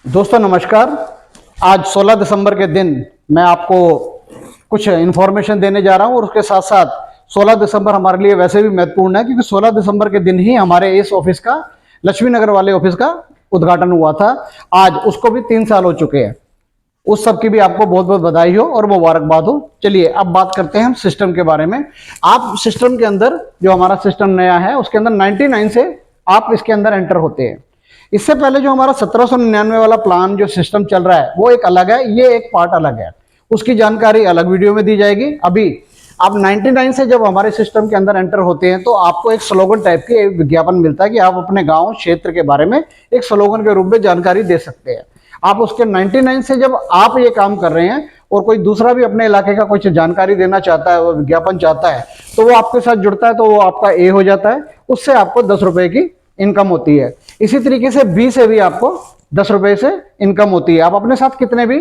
दोस्तों नमस्कार। आज 16 दिसंबर के दिन मैं आपको कुछ इन्फॉर्मेशन देने जा रहा हूं और उसके साथ साथ 16 दिसंबर हमारे लिए वैसे भी महत्वपूर्ण है क्योंकि 16 दिसंबर के दिन ही हमारे इस ऑफिस का, लक्ष्मी नगर वाले ऑफिस का उद्घाटन हुआ था। आज उसको भी 3 साल हो चुके हैं। उस सब की भी आपको बहुत बहुत बधाई हो और मुबारकबाद हो। चलिए अब बात करते हैं हम सिस्टम के बारे में। आप सिस्टम के अंदर, जो हमारा सिस्टम नया है उसके अंदर 99 से आप इसके अंदर एंटर होते हैं। इससे पहले जो हमारा 1799 वाला प्लान जो सिस्टम चल रहा है वो एक अलग है, ये एक पार्ट अलग है। उसकी जानकारी अलग वीडियो में दी जाएगी। अभी आप 99 से जब हमारे सिस्टम के अंदर एंटर होते हैं तो आपको एक स्लोगन टाइप की एक विज्ञापन मिलता है कि आप अपने गांव क्षेत्र के बारे में एक स्लोगन के रूप में जानकारी दे सकते हैं। आप उसके 99 से जब आप ये काम कर रहे हैं और कोई दूसरा भी अपने इलाके का कुछ जानकारी देना चाहता है, वो विज्ञापन चाहता है, तो वो आपके साथ जुड़ता है तो वो आपका ए हो जाता है। उससे आपको 10 रुपए की इनकम होती है। इसी तरीके से बी से भी आपको 10 रुपए से इनकम होती है। आप अपने साथ कितने भी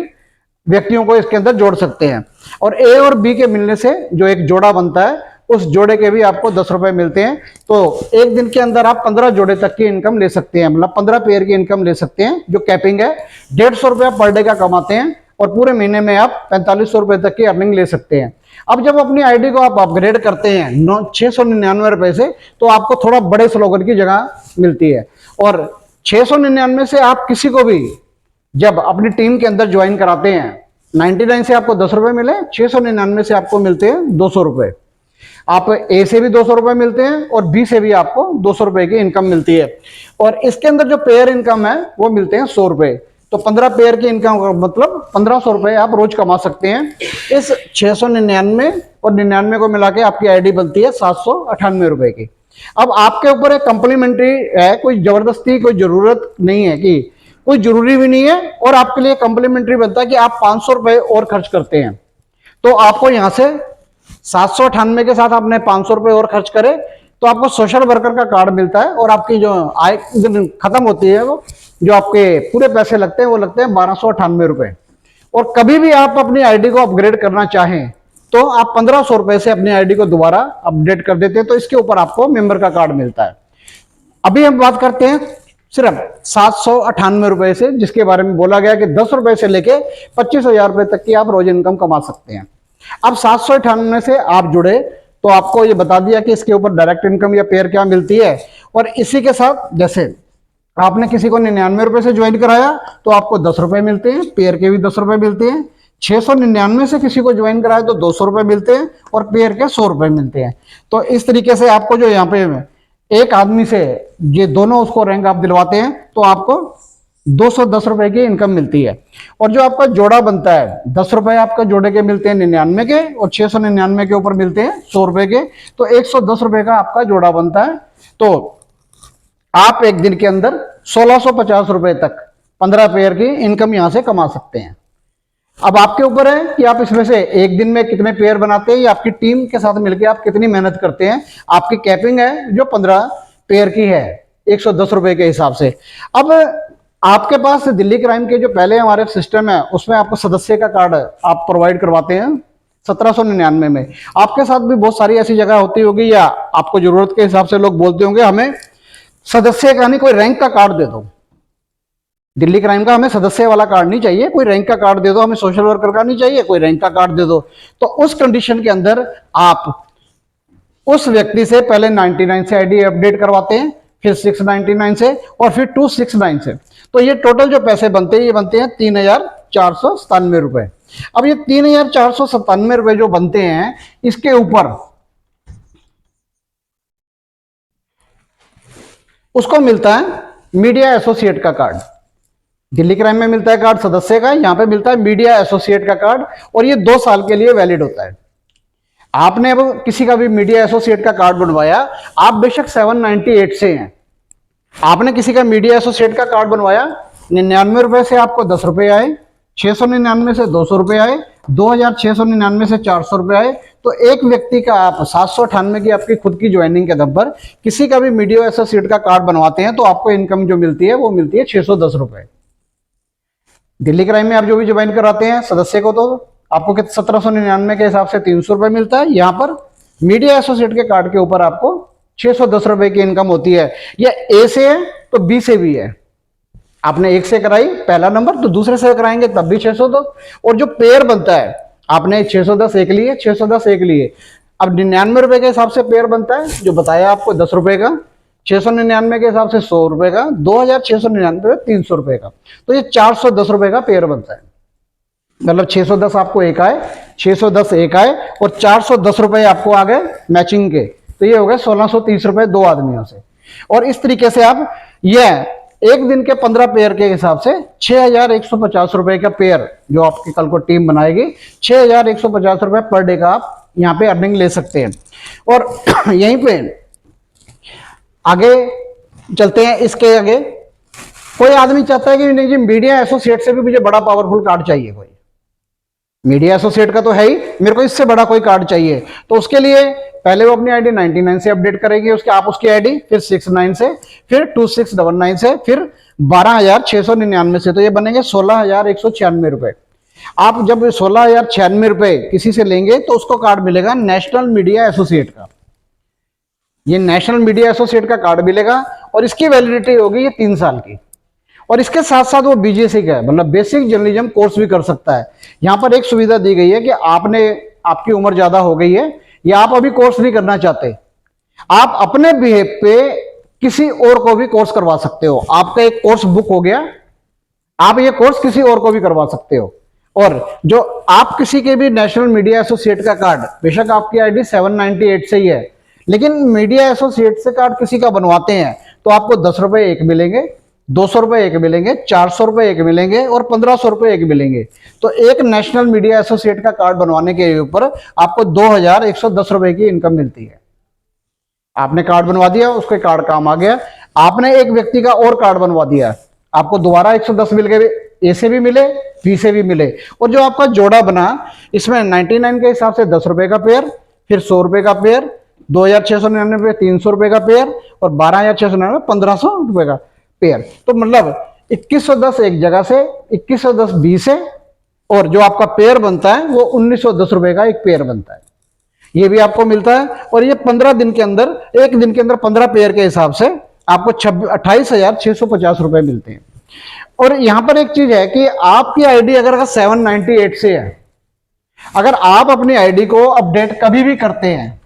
व्यक्तियों को इसके अंदर जोड़ सकते हैं और ए और बी के मिलने से जो एक जोड़ा बनता है उस जोड़े के भी आपको 10 रुपए मिलते हैं। तो एक दिन के अंदर आप 15 जोड़े तक की इनकम ले सकते हैं, मतलब 15 पेयर की इनकम ले सकते हैं। जो कैपिंग है 150 रुपया पर डे का कमाते हैं और पूरे महीने में आप 4500 रुपए तक की अर्निंग ले सकते हैं। अब जब अपनी आईडी को आप अपग्रेड करते हैं 699 रुपए से, तो आपको थोड़ा बड़े स्लोगन की जगह मिलती है। और 699 से आप किसी को भी जब अपनी टीम के अंदर ज्वाइन कराते हैं, 99 से आपको 10 रुपए मिले, 699 से आपको मिलते हैं 200 रुपए। आप ए से भी 200 रुपए मिलते हैं और बी से भी आपको 200 रुपए की इनकम मिलती है। और इसके अंदर जो पेयर इनकम है वो मिलते हैं 100 रुपए। तो 15 पेयर की इनकम का मतलब 1500 रुपए आप रोज कमा सकते हैं। इस 699 और 99 को मिला के आपकी आईडी बनती है 798 रुपए की। अब आपके ऊपर एक कंप्लीमेंट्री है, कोई जबरदस्ती कोई जरूरत नहीं है, कि कोई जरूरी भी नहीं है और आपके लिए कंप्लीमेंट्री बनता है कि आप 500 रुपए और खर्च करते हैं तो आपको यहां से 798 के साथ आपने 500 रुपए और खर्च करे तो आपको सोशल वर्कर का कार्ड मिलता है और आपकी जो आय खत्म होती है, वो जो आपके पूरे पैसे लगते हैं वो लगते हैं 1298 रुपए। और कभी भी आप अपनी आईडी को अपग्रेड करना चाहें तो आप 1500 रुपए से अपनी आईडी को दोबारा अपडेट कर देते हैं, तो इसके ऊपर आपको मेंबर का कार्ड मिलता है। अभी हम बात करते हैं सिर्फ 798 रुपए से, जिसके बारे में बोला गया कि 10 रुपए से लेके 25,000 रुपए तक की आप रोज इनकम कमा सकते हैं। अब 798 से आप जुड़े तो आपको ये बता दिया कि इसके ऊपर डायरेक्ट इनकम या पेयर क्या मिलती है। और इसी के साथ जैसे आपने किसी को 99 रुपए से ज्वाइन कराया तो आपको 10 रुपए मिलते हैं, पेयर के भी 10 रुपए मिलते हैं। 699 से किसी को ज्वाइन कराया तो 200 रुपए मिलते हैं और पेयर के 100 रुपए मिलते हैं। तो इस तरीके से आपको जो यहाँ पे एक आदमी से ये दोनों उसको रैंक आप दिलवाते हैं तो आपको 210 रुपए की इनकम मिलती है। और जो आपका जोड़ा बनता है 10 रुपए आपका जोड़े के मिलते हैं 99 के और 699 के ऊपर मिलते हैं 100 रुपए के, तो 110 रुपए का आपका जोड़ा बनता है। तो आप एक दिन के अंदर 1650 रुपए तक 15 पेयर की इनकम यहां से कमा सकते हैं। अब आपके ऊपर है कि आप इसमें से एक दिन में कितने पेयर बनाते हैं या आपकी टीम के साथ मिलकर आप कितनी मेहनत करते हैं। आपकी कैपिंग है जो 15 पेयर की है 110 रुपए के हिसाब से। अब आपके पास दिल्ली क्राइम के जो पहले हमारे सिस्टम है उसमें आपको सदस्य का कार्ड आप प्रोवाइड करवाते हैं 1799 में। आपके साथ भी बहुत सारी ऐसी जगह होती होगी या आपको जरूरत के हिसाब से लोग बोलते होंगे हमें सदस्य का नहीं, कोई रैंक का कार्ड दे दो। दिल्ली क्राइम का हमें सदस्य वाला कार्ड नहीं चाहिए, कोई रैंक का कार्ड दे दो। हमें सोशल वर्कर का नहीं चाहिए, कोई रैंक का कार्ड दे दो। तो उस कंडीशन के अंदर आप उस व्यक्ति से पहले 99 से आईडी अपडेट करवाते हैं, फिर 699 से और फिर 269 से। तो ये टोटल जो पैसे बनते हैं ये बनते हैं 3497 रुपए। अब ये 3497 रुपए जो बनते हैं इसके ऊपर उसको मिलता है मीडिया एसोसिएट का कार्ड। दिल्ली क्राइम में मिलता है कार्ड सदस्य का, यहां पे मिलता है मीडिया एसोसिएट का कार्ड और ये 2 साल के लिए वैलिड होता है। आपने अब किसी का भी मीडिया एसोसिएट का कार्ड बनवाया, आप बेशक 798 से हैं, आपने किसी का मीडिया एसोसिएट का कार्ड बनवाया, 99 रुपए से आपको 10 रुपए आए, 699 से 200 रुपए आए, 2699 से 400 रुपए आए। तो एक व्यक्ति का आप 798 की आपकी खुद की ज्वाइनिंग के दम पर किसी का भी मीडिया एसोसिएट का कार्ड बनवाते हैं तो आपको इनकम जो मिलती है वो मिलती है 610 रुपए। दिल्ली क्राइम में आप जो भी ज्वाइन कराते हैं सदस्य को तो आपको 1799 के हिसाब से 300 रुपए मिलता है। यहाँ पर मीडिया एसोसिएट के कार्ड के ऊपर आपको 610 रुपए की इनकम होती है। यह ए से है तो बी से भी है। आपने एक से कराई पहला नंबर, तो दूसरे से कराएंगे तब भी 610। और जो पेयर बनता है, आपने 610 एक लिए, 610 एक लिए, अब 99 रुपए के हिसाब से पेयर बनता है, जो बताया आपको 10 रुपए का, 699 के हिसाब से 100 रुपए का, 2699 300 रुपए का, तो ये 410 रुपए का पेयर बनता है। मतलब 610 आपको एक आए, 610 एक आए और 410 रुपए आपको आ गए मैचिंग के, तो ये हो गए 1630 रुपए दो आदमियों से। और इस तरीके से आप यह एक दिन के 15 पेयर के हिसाब से 6150 रुपए का पेयर जो आपकी कल को टीम बनाएगी, 6150 रुपए पर डे का आप यहाँ पे अर्निंग ले सकते हैं। और यहीं पे आगे चलते हैं। इसके आगे कोई आदमी चाहता है कि नहीं जी मीडिया एसोसिएट से भी मुझे बड़ा पावरफुल कार्ड चाहिए, कोई मीडिया एसोसिएट का तो है ही, मेरे को इससे बड़ा कोई कार्ड चाहिए, तो उसके लिए पहले वो अपनी आईडी 99 से अपडेट करेगी, उसके आप उसकी आईडी, फिर 69 से, फिर 2699 से, फिर 12699 से, तो ये बनेंगे 16196 रुपए। आप जब 16096 रुपए किसी से लेंगे तो उसको कार्ड मिलेगा नेशनल मीडिया एसोसिएट का, ये नेशनल मीडिया एसोसिएट का कार्ड मिलेगा और इसकी वैलिडिटी होगी ये 3 साल की। और इसके साथ साथ वो बीजेसी का मतलब बेसिक जर्नलिज्म कोर्स भी कर सकता है। यहाँ पर एक सुविधा दी गई है कि आपकी उम्र ज्यादा हो गई है या आप अभी कोर्स नहीं करना चाहते, आप अपने बिहेव पे किसी और को भी कोर्स करवा सकते हो। आपका एक कोर्स बुक हो गया, आप ये कोर्स किसी और को भी करवा सकते हो। और जो आप किसी के भी नेशनल मीडिया एसोसिएट का कार्ड, बेशक आपकी आईडी 798 से ही है, लेकिन मीडिया एसोसिएट से कार्ड किसी का बनवाते हैं तो आपको 10 रुपए एक मिलेंगे, 200 रुपए एक मिलेंगे, 400 रुपए एक मिलेंगे और 1500 रुपए एक मिलेंगे। तो एक नेशनल मीडिया एसोसिएट का कार्ड बनवाने के ऊपर आपको 2110 रुपए की इनकम मिलती है। आपने कार्ड बनवा दिया, उसके कार्ड काम आ गया। आपने एक व्यक्ति का और कार्ड बनवा दिया, आपको दोबारा 110 मिल गए, ए से भी मिले, बी से भी मिले। और जो आपका जोड़ा बना, इसमें 99 के हिसाब से 10 रुपए का पेयर, फिर 100 रुपए का पेयर, 2699 300 रुपए का पेयर और 12699 1500 रुपए का पेयर। तो मतलब 2110 एक जगह से, 2110 बी से, और जो आपका पेयर बनता है वो 1910 रुपए का एक पेयर बनता है, ये भी आपको मिलता है। और ये 15 दिन के अंदर, एक दिन के अंदर 15 पेयर के हिसाब से आपको 28,650 रुपए मिलते हैं। और यहां पर एक चीज है कि आपकी आईडी अगर 798 से है, अगर आप अपनी आईडी को अपडेट कभी भी करते हैं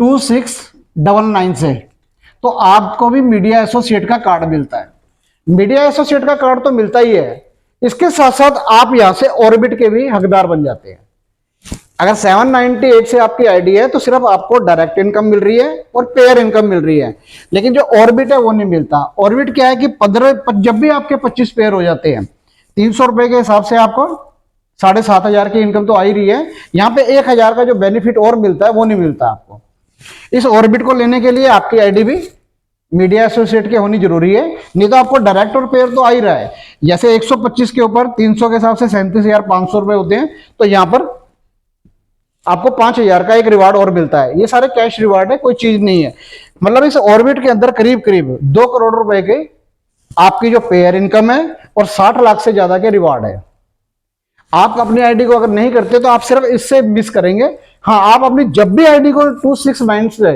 2699 से, तो आपको भी मीडिया एसोसिएट का कार्ड मिलता है। मीडिया एसोसिएट का कार्ड तो मिलता ही है, इसके साथ साथ आप यहां से ऑर्बिट के भी हकदार बन जाते हैं। अगर 798 से आपकी आईडी है तो सिर्फ आपको डायरेक्ट इनकम मिल रही है और पेयर इनकम मिल रही है, लेकिन जो ऑर्बिट है वो नहीं मिलता। ऑर्बिट क्या है कि जब भी आपके 25 पेयर हो जाते हैं, 300 रुपए के हिसाब से आपको 7500 की इनकम तो आ ही रही है। यहाँ पे 1000 का जो बेनिफिट और मिलता है वो नहीं मिलता आपको। इस ऑर्बिट को लेने के लिए आपकी आईडी भी मीडिया एसोसिएट की होनी जरूरी है, नहीं तो आपको डायरेक्ट और पेयर तो आ ही रहा है। जैसे 125 के ऊपर 300 के हिसाब से 37,500 रुपए होते हैं, तो यहाँ पर आपको 5000 का एक रिवार्ड और मिलता है। ये सारे कैश रिवार्ड है, कोई चीज नहीं है। मतलब इस ऑर्बिट के अंदर करीब करीब 2 करोड़ रुपए के आपकी जो पेयर इनकम है और 60 लाख से ज्यादा के रिवार्ड है। आप अपनी आईडी को अगर नहीं करते तो आप सिर्फ इससे मिस करेंगे। हाँ, आप अपनी जब भी आईडी को 269 से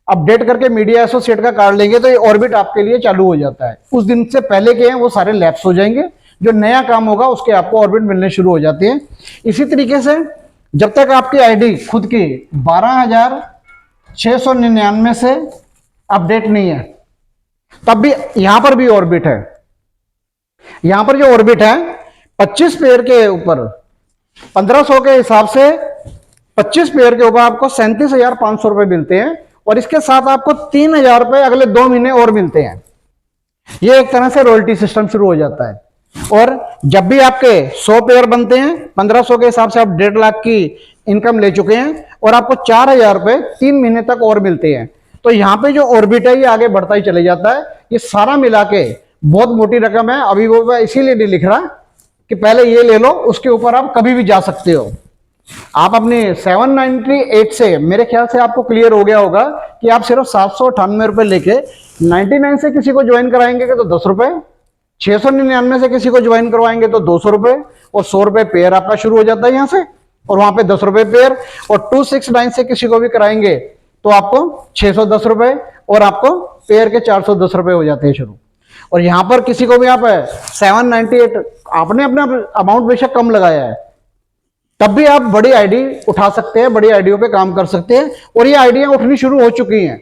अपडेट करके मीडिया एसोसिएट का कार्ड लेंगे तो ये ऑर्बिट आपके लिए चालू हो जाता है। उस दिन से पहले के हैं वो सारे लैप्स हो जाएंगे, जो नया काम होगा उसके आपको ऑर्बिट मिलने शुरू हो जाते हैं। इसी तरीके से जब तक आपकी आईडी खुद की 12,699 से अपडेट नहीं है, तब भी यहां पर भी ऑर्बिट है। यहां पर जो ऑर्बिट है 25 पेयर के ऊपर 1500 के हिसाब से 25 पेयर के ऊपर आपको 37,500 रुपए मिलते हैं और इसके साथ आपको 3,000 रुपए अगले 2 महीने और मिलते हैं। ये एक तरह से रॉयल्टी सिस्टम शुरू हो जाता है। और जब भी आपके 100 पेयर बनते हैं, 1500 के हिसाब से आप 1.5 लाख की इनकम ले चुके हैं और आपको 4,000 रुपए 3 महीने तक और मिलते हैं। तो यहां पे जो ऑर्बिट है ये आगे बढ़ता ही चले जाता है। ये सारा मिला के बहुत मोटी रकम है। अभी वो मैं इसीलिए नहीं लिख रहा कि पहले ये ले लो, उसके ऊपर आप कभी भी जा सकते हो। आप अपने 798 से, मेरे ख्याल से आपको क्लियर हो गया होगा कि आप सिर्फ 798 रुपए लेके 99 से किसी को ज्वाइन कराएंगे तो 10 रुपए, 699 से किसी को ज्वाइन करवाएंगे तो 200 रुपए और 100 रुपए पेयर आपका शुरू हो जाता है यहां से, और वहां पे 10 रुपए पेयर। और 269 से किसी को भी कराएंगे तो आपको 610 रुपए और आपको पेयर के 410 रुपए हो जाते हैं शुरू। और यहाँ पर किसी को भी आप 798 आपने अपना अमाउंट बेशक कम लगाया है, तब भी आप बड़ी आईडी उठा सकते हैं, बड़ी आईडियों पे काम कर सकते हैं। और ये आईडियां उठनी शुरू हो चुकी हैं।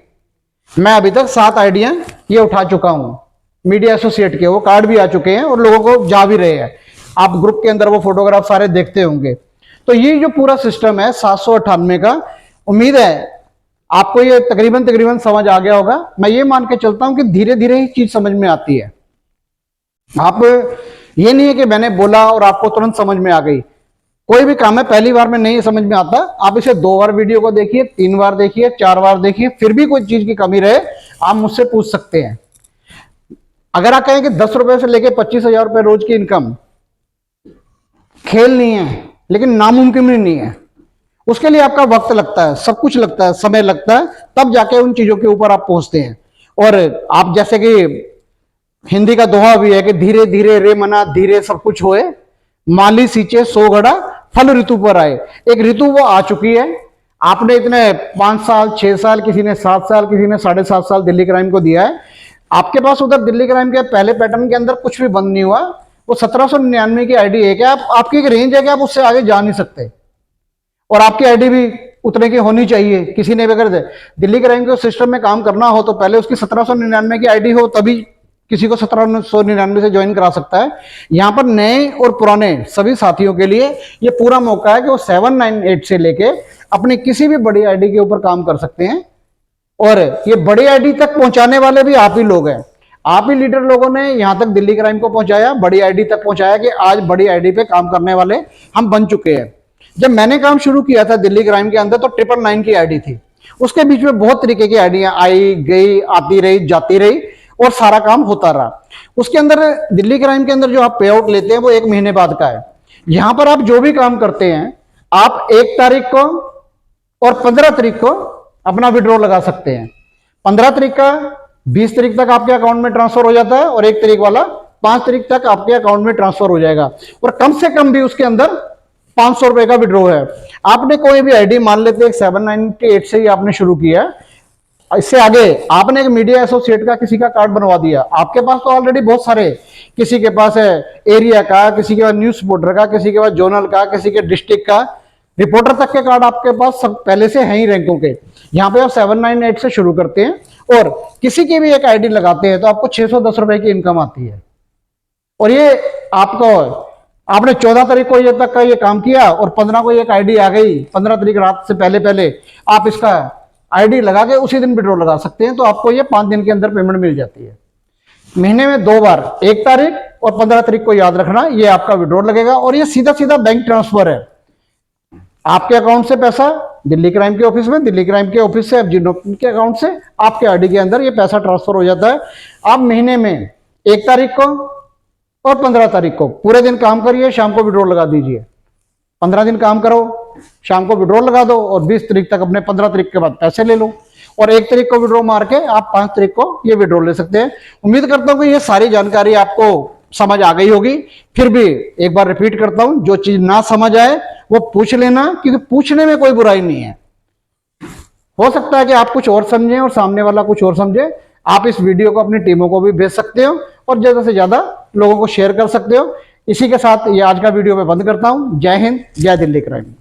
मैं अभी तक 7 आईडियां ये उठा चुका हूं मीडिया एसोसिएट के, वो कार्ड भी आ चुके हैं और लोगों को जा भी रहे हैं। आप ग्रुप के अंदर वो फोटोग्राफ सारे देखते होंगे। तो ये जो पूरा सिस्टम है 798 का, उम्मीद है आपको ये तकरीबन समझ आ गया होगा। मैं ये मान के चलता हूं कि धीरे धीरे ही चीज समझ में आती है। आप ये नहीं है कि मैंने बोला और आपको तुरंत समझ में आ गई। कोई भी काम है पहली बार में नहीं समझ में आता, आप इसे 2 बार वीडियो को देखिए, 3 बार देखिए, 4 बार देखिए, फिर भी कोई चीज की कमी रहे आप मुझसे पूछ सकते हैं। अगर आप कहें कि 10 रुपए से लेके 25,000 रुपए रोज की इनकम खेल नहीं है, लेकिन नामुमकिन भी नहीं है, उसके लिए आपका वक्त लगता है, सब कुछ लगता है, समय लगता है, तब जाके उन चीजों के ऊपर आप पहुंचते हैं। और आप जैसे कि हिंदी का दोहा भी है कि धीरे धीरे रे मना धीरे सब कुछ होए, माली सींचे 100 घड़ा फल ऋतु पर आए। एक ऋतु वो आ चुकी है। आपने इतने 5 साल 6 साल, किसी ने 7 साल, किसी ने 7.5 साल दिल्ली क्राइम को दिया है। आपके पास उधर दिल्ली क्राइम के पहले पैटर्न के अंदर कुछ भी बंद नहीं हुआ। वो 1799 की आईडी है कि आपकी एक रेंज है कि आप उससे आगे जा नहीं सकते, और आपकी आईडी भी उतने की होनी चाहिए। किसी ने भी अगर दिल्ली क्राइम के सिस्टम में काम करना हो तो पहले उसकी 1799 की आईडी हो, तभी किसी को 1799 से ज्वाइन करा सकता है। यहां पर नए और पुराने सभी साथियों के लिए ये पूरा मौका है कि वो 798 से लेके अपनी किसी भी बड़ी आईडी के ऊपर काम कर सकते हैं। और ये बड़ी आईडी तक पहुंचाने वाले भी आप ही लोग हैं। आप ही लीडर लोगों ने यहां तक दिल्ली क्राइम को पहुंचाया, बड़ी आईडी तक पहुंचाया कि आज बड़ी आईडी पे काम करने वाले हम बन चुके हैं। जब मैंने काम शुरू किया था दिल्ली क्राइम के अंदर तो 999 की आईडी थी। उसके बीच में बहुत तरीके की आईडियां आई गई, आती रही, जाती रही, और सारा काम होता रहा। उसके अंदर दिल्ली क्राइम के अंदर जो आप पे आउट लेते हैं वो 1 महीने बाद का है। यहां पर आप जो भी काम करते हैं, आप 1 तारीख को और 15 तारीख को अपना विड्रॉ लगा सकते हैं। 15 तारीख का 20 तारीख तक आपके अकाउंट में ट्रांसफर हो जाता है, और 1 तारीख वाला 5 तारीख तक आपके अकाउंट में ट्रांसफर हो जाएगा। और कम से कम भी उसके अंदर 500 रुपए का विड्रॉ है। आपने कोई भी आईडी मान लेते हैं 798 से ही आपने शुरू किया, इससे आगे आपने एक मीडिया एसोसिएट का किसी का कार्ड बनवा दिया, आपके पास तो ऑलरेडी बहुत सारे, किसी के पास है एरिया का, किसी के पास न्यूज रिपोर्टर का, किसी के पास जोनल का, किसी के डिस्ट्रिक्ट का, रिपोर्टर तक के कार्ड आपके पास सब पहले से हैं ही रैंकों के। यहाँ पे आप 798 से शुरू करते हैं और किसी की भी एक आईडी लगाते हैं तो आपको 610 रुपए की इनकम आती है। और ये आपको, आपने 14 तारीख को ये तक का ये काम किया और 15 को एक आईडी आ गई, 15 तारीख रात से पहले पहले आप इसका आईडी लगा के उसी दिन विड्रॉ लगा सकते हैं। तो आपको ये 5 दिन के अंदर पेमेंट मिल जाती है। महीने में 2 बार, 1 तारीख और 15 तारीख को याद रखना, ये आपका विड्रॉ लगेगा। और ये सीधा सीधा बैंक ट्रांसफर है। आपके अकाउंट से पैसा दिल्ली क्राइम के ऑफिस में, दिल्ली क्राइम के ऑफिस से जिन के अकाउंट से आपके आईडी के अंदर ये पैसा ट्रांसफर हो जाता है। आप महीने में 1 तारीख को और 15 तारीख को पूरे दिन काम करिए, शाम को विड्रॉ लगा दीजिए। 15 दिन काम करो, शाम को विड्रॉ लगा दो, और 20 तारीख तक अपने 15 तारीख के बाद पैसे ले लो, और 1 तारीख को विड्रॉ मार के आप 5 तारीख को ये विड्रॉ ले सकते हैं। उम्मीद करता हूं कि ये सारी जानकारी आपको समझ आ गई होगी। फिर भी एक बार रिपीट करता हूं, जो चीज ना समझ आए वो पूछ लेना, क्योंकि पूछने में कोई बुराई नहीं है। हो सकता है कि आप कुछ और समझें और सामने वाला कुछ और समझे। आप इस वीडियो को अपनी टीमों को भी भेज सकते हो और ज्यादा से ज्यादा लोगों को शेयर कर सकते हो। इसी के साथ ये आज का वीडियो मैं बंद करता हूं। जय हिंद, जय दिल्ली क्राइम।